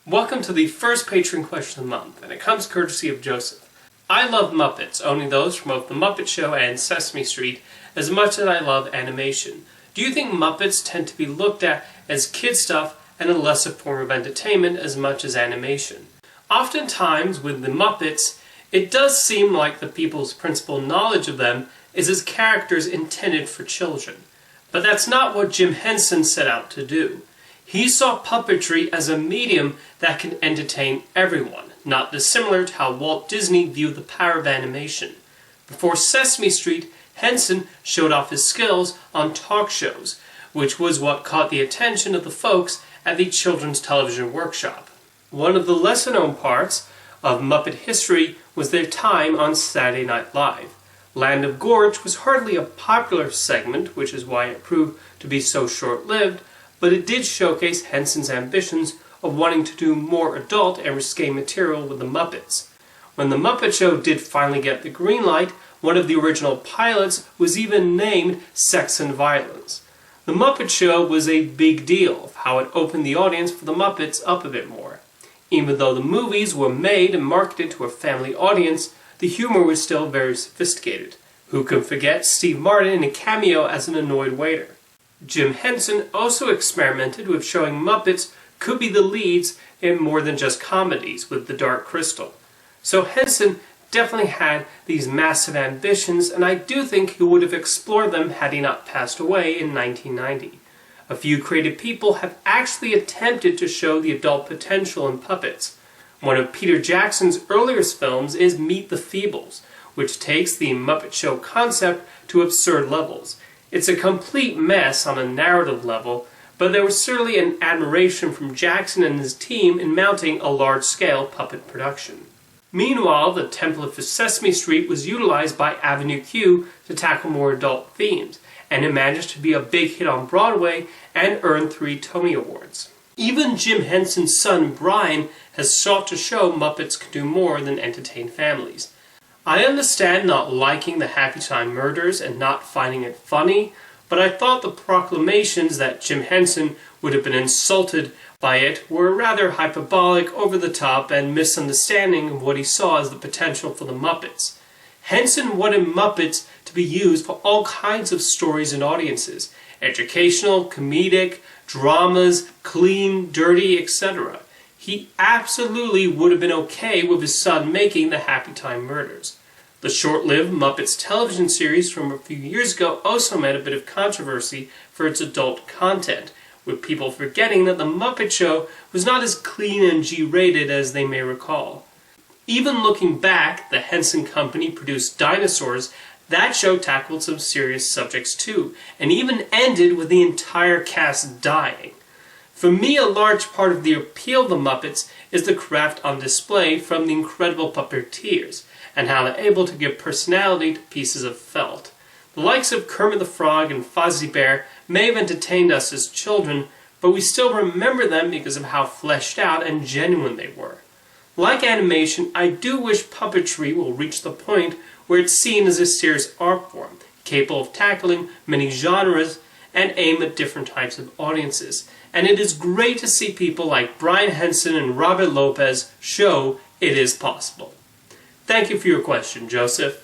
Welcome to the first Patreon question of the month, and it comes courtesy of Joseph. I love Muppets, owning those from both The Muppet Show and Sesame Street, as much as I love animation. Do you think Muppets tend to be looked at as kid stuff and a lesser form of entertainment as much as animation? Oftentimes, with the Muppets, it does seem like the people's principal knowledge of them is as characters intended for children. But that's not what Jim Henson set out to do. He saw puppetry as a medium that can entertain everyone, not dissimilar to how Walt Disney viewed the power of animation. Before Sesame Street, Henson showed off his skills on talk shows, which was what caught the attention of the folks at the Children's Television Workshop. One of the lesser-known parts of Muppet history was their time on Saturday Night Live. Land of Gorge was hardly a popular segment, which is why it proved to be so short-lived, but it did showcase Henson's ambitions of wanting to do more adult and risque material with the Muppets. When the Muppet Show did finally get the green light, one of the original pilots was even named Sex and Violence. The Muppet Show was a big deal of how it opened the audience for the Muppets up a bit more. Even though the movies were made and marketed to a family audience, the humor was still very sophisticated. Who can forget Steve Martin in a cameo as an annoyed waiter? Jim Henson also experimented with showing Muppets could be the leads in more than just comedies with The Dark Crystal. So Henson definitely had these massive ambitions, and I do think he would have explored them had he not passed away in 1990. A few creative people have actually attempted to show the adult potential in puppets. One of Peter Jackson's earliest films is Meet the Feebles, which takes the Muppet Show concept to absurd levels. It's a complete mess on a narrative level, but there was certainly an admiration from Jackson and his team in mounting a large-scale puppet production. Meanwhile, the template for Sesame Street was utilized by Avenue Q to tackle more adult themes, and it managed to be a big hit on Broadway and earned 3 Tony Awards. Even Jim Henson's son, Brian, has sought to show Muppets can do more than entertain families. I understand not liking the Happy Time Murders and not finding it funny, but I thought the proclamations that Jim Henson would have been insulted by it were rather hyperbolic, over-the-top, and misunderstanding of what he saw as the potential for the Muppets. Henson wanted Muppets to be used for all kinds of stories and audiences: educational, comedic, dramas, clean, dirty, etc. He absolutely would have been okay with his son making the Happy Time Murders. The short-lived Muppets television series from a few years ago also met a bit of controversy for its adult content, with people forgetting that the Muppet Show was not as clean and G-rated as they may recall. Even looking back, the Henson Company produced Dinosaurs. That show tackled some serious subjects too, and even ended with the entire cast dying. For me, a large part of the appeal of the Muppets is the craft on display from the incredible puppeteers, and how they're able to give personality to pieces of felt. The likes of Kermit the Frog and Fozzie Bear may have entertained us as children, but we still remember them because of how fleshed out and genuine they were. Like animation, I do wish puppetry will reach the point where it's seen as a serious art form, capable of tackling many genres and aim at different types of audiences. And it is great to see people like Brian Henson and Robert Lopez show it is possible. Thank you for your question, Joseph.